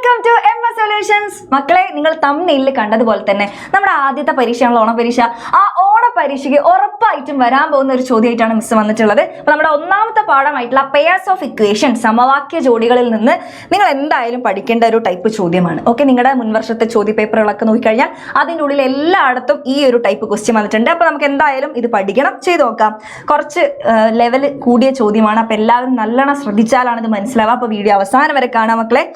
Welcome to MS solutions. മക്കളെ, നിങ്ങൾ തമ്മിൽ കണ്ടതുപോലെ തന്നെ നമ്മുടെ ആദ്യത്തെ പരീക്ഷയാണല്ലോ ഓണപരീക്ഷ. ആ ഓണപരീക്ഷയ്ക്ക് ഉറപ്പായിട്ടും വരാൻ പോകുന്ന ഒരു ചോദ്യമായിട്ടാണ് മിസ് വന്നിട്ടുള്ളത്. അപ്പൊ നമ്മുടെ ഒന്നാമത്തെ പാഠമായിട്ടുള്ള പെയർസ് ഓഫ് ഇക്വേഷൻ, സമവാക്യ ജോഡികളിൽ നിന്ന് നിങ്ങൾ എന്തായാലും പഠിക്കേണ്ട ഒരു ടൈപ്പ് ചോദ്യമാണ്. ഓക്കെ, നിങ്ങളുടെ മുൻവർഷത്തെ ചോദ്യ പേപ്പറുകളൊക്കെ നോക്കിക്കഴിഞ്ഞാൽ അതിൻ്റെ ഉള്ളിൽ എല്ലായിടത്തും ഈ ഒരു ടൈപ്പ് ക്വസ്റ്റ്യൻ വന്നിട്ടുണ്ട്. അപ്പൊ നമുക്ക് എന്തായാലും ഇത് പഠിക്കണം, ചെയ്ത് നോക്കാം. കുറച്ച് ലെവൽ കൂടിയ ചോദ്യമാണ്. അപ്പൊ എല്ലാവരും നല്ലോണം ശ്രദ്ധിച്ചാലാണ് ഇത് മനസ്സിലാവുക. അപ്പൊ വീഡിയോ അവസാനം വരെ കാണാം മക്കളെ.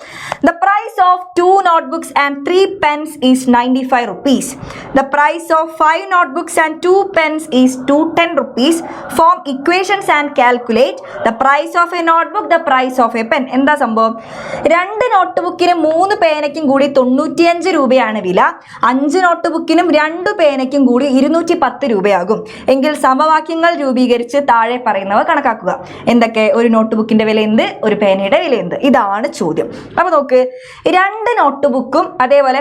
The price of 2 notebooks and 3 pens is 95 rupees. The price of 5 notebooks and 2 pens is 210 rupees. Form equations and calculate the price of a notebook, the price of a pen. എന്താ സംഭവം? 2 നോട്ട്ബുക്കിനും 3 പേനയ്ക്കും കൂടി 95 രൂപയാണ് വില. 5 നോട്ട്ബുക്കിനും 2 പേനയ്ക്കും കൂടി 210 രൂപയാകും. എങ്കിൽ സമവാക്യങ്ങൾ രൂപീകരിച്ച് താഴെ പറയുന്നവ കണക്കാക്കുക. എന്തൊക്കെ? ഒരു നോട്ട്ബുക്കിന്റെ വില എന്ത്, ഒരു പേനയുടെ വില എന്ത്? ഇതാണ് ചോദ്യം. അപ്പൊ നോക്ക്, 2 നോട്ട്ബുക്കും അതേപോലെ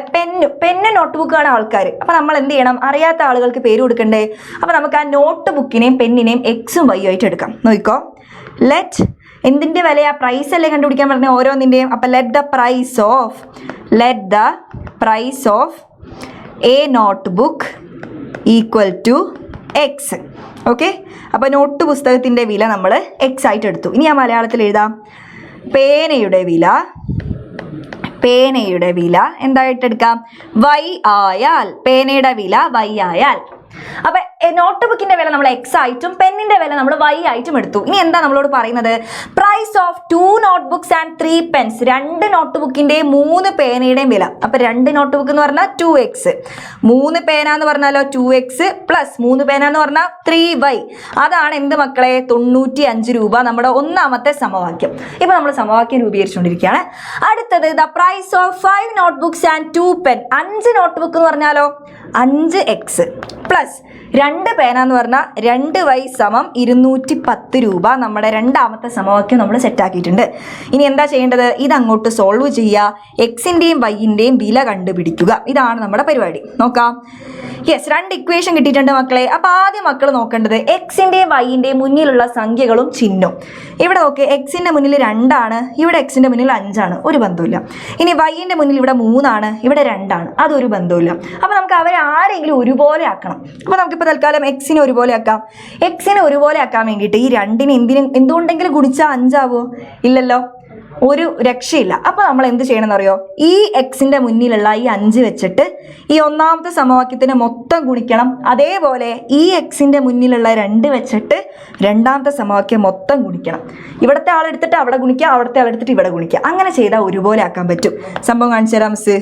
പെന്ന് നോട്ട്ബുക്കാണ് ആൾക്കാർ. അപ്പൊ നമ്മൾ എന്ത് ചെയ്യണം? അറിയാത്ത ആളുകൾക്ക് പേര് കൊടുക്കണ്ടേ? അപ്പൊ നമുക്ക് ആ നോട്ട്ബുക്കിനെയും പെന്നിനെയും എക്സും വൈ ആയിട്ട് എടുക്കാം. നോക്കിക്കോ, ലെറ്റ് എന്തിന്റെ വിലയാ? പ്രൈസ് അല്ലേ കണ്ടുപിടിക്കാൻ പറഞ്ഞ ഓരോന്നിന്റെയും. അപ്പൊ let the price of a notebook equal to X. Okay, അപ്പൊ നോട്ട് പുസ്തകത്തിന്റെ വില നമ്മൾ എക്സ് ആയിട്ട് എടുത്തു. ഇനി ഞാൻ മലയാളത്തിൽ എഴുതാം. പേനയുടെ വില എന്തായിട്ട് എടുക്കാം? വൈ ആയാൽ. പേനയുടെ വില വൈ ആയാൽ. അപ്പൊ നോട്ട്ബുക്കിന്റെ വില നമ്മൾ എക്സ് ആയിട്ടും പെന്നിന്റെ വില നമ്മൾ വൈ ആയിട്ടും എടുത്തു. ഇനി എന്താ നമ്മളോട് പറയുന്നത്? Price of 2 notebooks and 3 pens. 2 നോട്ട്ബുക്കിന്റെയും 3 പേനയുടെയും വില. അപ്പൊ 2 നോട്ട്ബുക്ക് എന്ന് പറഞ്ഞാൽ 2x, 3 പേന എന്ന് പറഞ്ഞാലോ 2x പ്ലസ് 3 പേന എന്ന് പറഞ്ഞാൽ 3y. അതാണ് എന്ത് മക്കളെ? 95 രൂപ. നമ്മുടെ ഒന്നാമത്തെ സമവാക്യം. ഇപ്പൊ നമ്മൾ സമവാക്യം രൂപീകരിച്ചുകൊണ്ടിരിക്കുകയാണ്. അടുത്തത് the price of 5 notebooks and 2 pen. 5 notebook എന്ന് പറഞ്ഞാലോ 5x പ്ലസ് 2 പേന എന്ന് പറഞ്ഞാൽ 2y സമം 210 രൂപ. നമ്മുടെ രണ്ടാമത്തെ സമവാക്യം നമ്മൾ സെറ്റാക്കിയിട്ടുണ്ട്. ഇനി എന്താ ചെയ്യേണ്ടത്? ഇത് അങ്ങോട്ട് സോൾവ് ചെയ്യുക. എക്സിന്റെയും വൈന്റെയും വില കണ്ടുപിടിക്കുക. ഇതാണ് നമ്മുടെ പരിപാടി. നോക്കാം. യെസ്, 2 ഇക്വേഷൻ കിട്ടിയിട്ടുണ്ട് മക്കളെ. അപ്പൊ ആദ്യം മക്കൾ നോക്കേണ്ടത് എക്സിന്റെയും വൈന്റെയും മുന്നിലുള്ള സംഖ്യകളും ചിഹ്നവും. ഇവിടെ നോക്ക്, എക്സിന്റെ മുന്നിൽ 2 ആണ്, ഇവിടെ എക്സിന്റെ മുന്നിൽ 5 ആണ്, ഒരു ബന്ധവുമില്ല. ഇനി വൈന്റെ മുന്നിൽ ഇവിടെ 3 ആണ്, ഇവിടെ 2 ആണ്, അതൊരു ബന്ധവുമില്ല. അപ്പൊ നമുക്ക് അവരെ ആരെങ്കിലും ഒരുപോലെ ആക്കണം. അപ്പൊ നമുക്കിപ്പോൾ തൽക്കാലം എക്സിനെ ഒരുപോലെ ആക്കാം. എക്സിനെ ഒരുപോലെ ആക്കാൻ വേണ്ടിയിട്ട് ഈ 2നെ എന്തുകൊണ്ടെങ്കിലും ഗുണിച്ചാൽ 5 ആവോ? ഇല്ലല്ലോ, ഒരു രക്ഷയില്ല. അപ്പൊ നമ്മൾ എന്ത് ചെയ്യണം എന്നറിയോ? ഈ എക്സിന്റെ മുന്നിലുള്ള ഈ 5 വെച്ചിട്ട് ഈ ഒന്നാമത്തെ സമവാക്യത്തിന് മൊത്തം ഗുണിക്കണം. അതേപോലെ ഈ എക്സിന്റെ മുന്നിലുള്ള 2 വെച്ചിട്ട് രണ്ടാമത്തെ സമവാക്യം മൊത്തം ഗുണിക്കണം. ഇവിടുത്തെ ആളെടുത്തിട്ട് അവിടെ ഗുണിക്കുക, അവിടുത്തെ ആളെടുത്തിട്ട് ഇവിടെ ഗുണിക്കുക. അങ്ങനെ ചെയ്താൽ ഒരുപോലെ ആക്കാൻ പറ്റും. സംഭവം കാണിച്ചു തരാം മിസ്.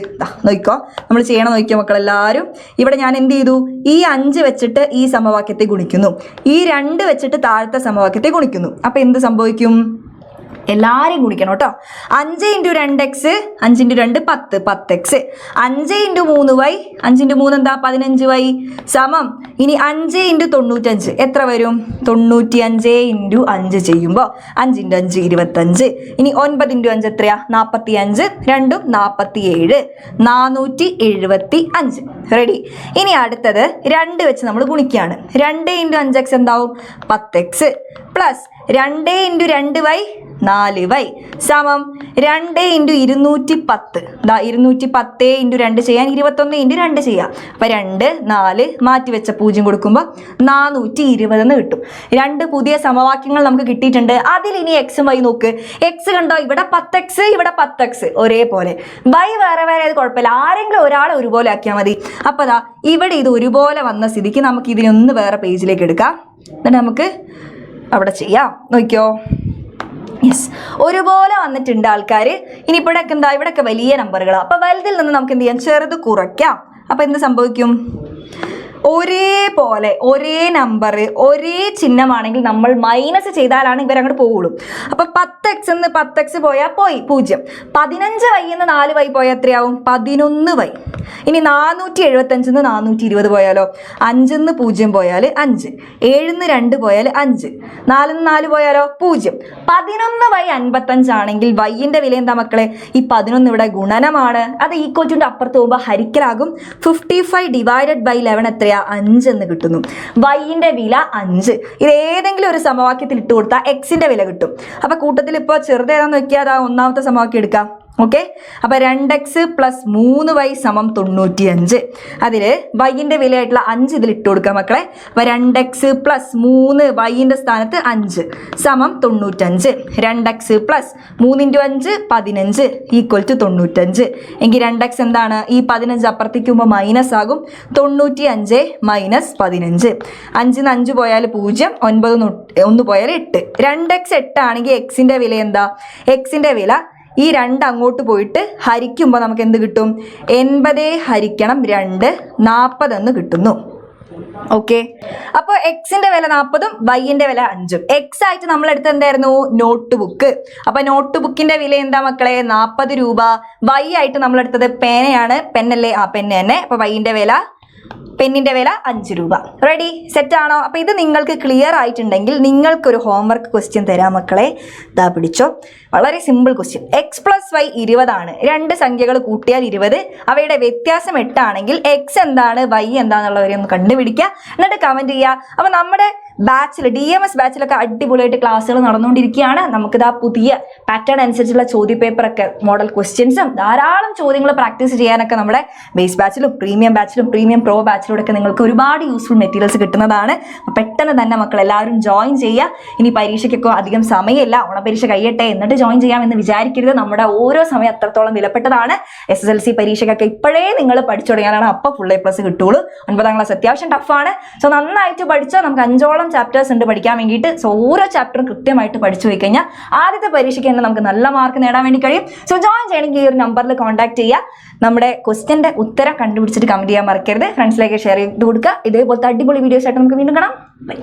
നോക്കിക്കോ, നമ്മൾ ചെയ്യണം. നോക്കിയോ മക്കളെല്ലാവരും. ഇവിടെ ഞാൻ എന്ത് ചെയ്തു? ഈ 5 വെച്ചിട്ട് ഈ സമവാക്യത്തെ ഗുണിക്കുന്നു, ഈ 2 വെച്ചിട്ട് താഴത്തെ സമവാക്യത്തെ ഗുണിക്കുന്നു. അപ്പൊ എന്ത് സംഭവിക്കും? എല്ലാവരെയും ഗുണിക്കണം കേട്ടോ. 5 × 2x, 5 × 2 10, 10x. 5 × 3y, 5 × 3 എന്താ? 15y സമം. ഇനി 5 × 95 എത്ര വരും? 95 × 5 ചെയ്യുമ്പോൾ 5 × 5 25. ഇനി 9 × 5 എത്രയാ? 45. 2 47, 475. റെഡി. ഇനി അടുത്തത് 2 വെച്ച് നമ്മൾ ഗുണിക്കുകയാണ്. 2 × 5x എന്താവും? 10x പ്ലസ് 2 × 2y 4y സമം 2 × 210. 210 × 2 ചെയ്യാൻ 21 × 2 ചെയ്യാം. അപ്പൊ 2 4 മാറ്റി വെച്ച 0 കൊടുക്കുമ്പോൾ 420 എന്ന് കിട്ടും. 2 പുതിയ സമവാക്യങ്ങൾ നമുക്ക് കിട്ടിയിട്ടുണ്ട്. അതിൽ ഇനി എക്സും വൈ നോക്ക്. എക്സ് കണ്ടോ? ഇവിടെ 10x, ഇവിടെ 10x ഒരേപോലെ. വൈ വേറെ വേറെ അത് കുഴപ്പമില്ല, ആരെങ്കിലും ഒരാളെ ഒരുപോലെ ആക്കിയാൽ മതി. അപ്പൊ ഇവിടെ ഇത് ഒരുപോലെ വന്ന സ്ഥിതിക്ക് നമുക്ക് ഇതിനൊന്ന് വേറെ പേജിലേക്ക് എടുക്കാം. എന്നിട്ട് നമുക്ക് അവിടെ ചെയ്യാം. നോക്കിയോ, യെസ്, ഒരുപോലെ വന്നിട്ടുണ്ട് ആൾക്കാർ. ഇനി ഇവിടെയൊക്കെ എന്താ? ഇവിടെയൊക്കെ വലിയ നമ്പറുകളാണ്. അപ്പൊ വലുതിൽ നിന്ന് നമുക്ക് എന്ത് ചെയ്യാം? ചെറുത് കുറയ്ക്കാം. അപ്പൊ എന്ത് സംഭവിക്കും? ഒരേപോലെ ഒരേ നമ്പർ ഒരേ ചിഹ്നമാണെങ്കിൽ നമ്മൾ മൈനസ് ചെയ്താലാണ് ഇവരങ്ങോട്ട് പോകുള്ളൂ. അപ്പൊ 10x എന്ന് 10x പോയാൽ പോയി 0. 15y എന്ന് 4y പോയാൽ എത്രയാവും? 11y. ഇനി 475 എന്ന് 420 പോയാലോ? 5 എന്ന് 0 പോയാൽ 5, 7 എന്ന് 2 പോയാൽ 5, 4 എന്ന് 4 പോയാലോ? 0. 11y 55 ആണെങ്കിൽ വൈന്റെ വില എന്താ മക്കളെ? ഈ 11 ഇവിടെ ഗുണനമാണ്. അത് ഈക്വൽ ടു അപ്പുറത്ത് പോകുമ്പോൾ ഹരിക്കലാകും. 55 ഡിവൈഡഡ് ബൈ 11 എത്രയാ? 5 എന്ന് കിട്ടുന്നു. വൈന്റെ വില 5. ഇത് ഏതെങ്കിലും ഒരു സമവാക്യത്തിൽ ഇട്ട് കൊടുത്താൽ എക്സിന്റെ വില കിട്ടും. അപ്പൊ കൂട്ടത്തിൽ ഇപ്പോൾ ചെറുതേതാന്ന് നോക്കിയാൽ ഒന്നാമത്തെ സമവാക്യം എടുക്കാം. ഓക്കെ, അപ്പോൾ 2x പ്ലസ് 3y സമം 95. അതിൽ വൈൻ്റെ വിലയായിട്ടുള്ള 5 ഇതിൽ ഇട്ട് കൊടുക്കുക മക്കളെ. അപ്പോൾ 2x പ്ലസ് 3 വൈൻ്റെ സ്ഥാനത്ത് 5 സമം 95. 2x plus 3 × 5 15 equal to 95. എങ്കിൽ 2x എന്താണ്? ഈ 15 അപ്പുറത്തേക്കുമ്പോൾ മൈനസ് ആകും. 95 മൈനസ് 15. 5 ന്ന് 5 പോയാൽ 0, 9 1 പോയാൽ 8. 2x 8 ആണെങ്കിൽ എക്സിൻ്റെ വില എന്താ? എക്സിൻ്റെ വില ഈ 2 അങ്ങോട്ട് പോയിട്ട് ഹരിക്കുമ്പോൾ നമുക്ക് എന്ത് കിട്ടും? 80 ഹരിക്കണം 2 40 എന്ന് കിട്ടുന്നു. ഓക്കെ, അപ്പോൾ എക്സിന്റെ വില 40ഉം വൈൻ്റെ വില 5ഉം. എക്സ് ആയിട്ട് നമ്മൾ എടുത്ത് എന്തായിരുന്നു? Note book. അപ്പൊ നോട്ട് ബുക്കിന്റെ വില എന്താ മക്കളെ? 40 രൂപ. വൈ ആയിട്ട് നമ്മൾ എടുത്തത് പേനയാണ്. പെന്നല്ലേ? ആ പെന്ന് തന്നെ. അപ്പൊ വൈൻ്റെ വില, പെന്നിന്റെ വില 5 രൂപ. റെഡി? സെറ്റ് ആണോ? അപ്പൊ ഇത് നിങ്ങൾക്ക് ക്ലിയർ ആയിട്ടുണ്ടെങ്കിൽ നിങ്ങൾക്കൊരു ഹോംവർക്ക് ക്വസ്റ്റ്യൻ തരാം മക്കളെ. ഇതാ പിടിച്ചോ, വളരെ simple question. X plus Y 20 ആണ്. 2 സംഖ്യകൾ കൂട്ടിയാൽ 20. അവയുടെ വ്യത്യാസം 8 ആണെങ്കിൽ എക്സ് എന്താണ് വൈ എന്താണെന്നുള്ളവരെ ഒന്ന് കണ്ടുപിടിക്കുക, എന്നിട്ട് കമന്റ് ചെയ്യുക. അപ്പൊ നമ്മുടെ ബാച്ചിൽ DMS ബാച്ചിലൊക്കെ അടിപൊളിയായിട്ട് ക്ലാസ്സുകൾ നടന്നുകൊണ്ടിരിക്കുകയാണ്. നമുക്കിതാ പുതിയ പാറ്റേൺ അനുസരിച്ചുള്ള ചോദ്യ പേപ്പറൊക്കെ, മോഡൽ ക്വസ്റ്റ്യൻസും ധാരാളം ചോദ്യങ്ങൾ പ്രാക്ടീസ് ചെയ്യാനൊക്കെ നമ്മുടെ ബേസ് ബാച്ചിലും പ്രീമിയം ബാച്ചിലും പ്രീമിയം പ്രോ ബാച്ചിലൂടെയൊക്കെ നിങ്ങൾക്ക് ഒരുപാട് യൂസ്ഫുൾ മെറ്റീരിയൽസ് കിട്ടുന്നതാണ്. പെട്ടെന്ന് തന്നെ മക്കൾ എല്ലാവരും ജോയിൻ ചെയ്യുക. ഇനി പരീക്ഷയ്ക്കൊക്കെ അധികം സമയമില്ല, ഓണപരീക്ഷ കഴിയട്ടെ എന്നിട്ട് ജോയിൻ ചെയ്യാമെന്ന് വിചാരിക്കരുത്. നമ്മുടെ ഓരോ സമയം അത്രത്തോളം വിലപ്പെട്ടതാണ്. SSLC പരീക്ഷയ്ക്കൊക്കെ ഇപ്പോഴേ നിങ്ങൾ പഠിച്ചു തുടങ്ങിയാലാണ് അപ്പോൾ ഫുൾ A+ കിട്ടുള്ളൂ. 9ാം ക്ലാസ് അത്യാവശ്യം ടഫാണ്. സോ നന്നായിട്ട് പഠിച്ചാൽ നമുക്ക് 5ഓളം ചാപ്റ്റേഴ്സ് ഉണ്ട് പഠിക്കാൻ വേണ്ടിയിട്ട്. സോ ഓരോ ചാപ്റ്ററും കൃത്യമായിട്ട് പഠിച്ചു പോയി കഴിഞ്ഞാൽ ആദ്യത്തെ പരീക്ഷയ്ക്ക് തന്നെ നമുക്ക് നല്ല മാർക്ക് നേടാൻ വേണ്ടി കഴിയും. സോ ജോയിൻ ചെയ്യണമെങ്കിൽ ഈ ഒരു നമ്പറിൽ കോൺടാക്ട് ചെയ്യുക. നമ്മുടെ ക്വസ്റ്റ്യന്റെ ഉത്തരം കണ്ടുപിടിച്ചിട്ട് കമന്റ് ചെയ്യാൻ മറക്കരുത്. ഫ്രണ്ട്സിലേക്ക് ഷെയർ ചെയ്ത് കൊടുക്കുക. ഇതേപോലത്തെ അടിപൊളി വീഡിയോസ് ആയിട്ട് നമുക്ക് വീണ്ടും കാണാം. ബൈ.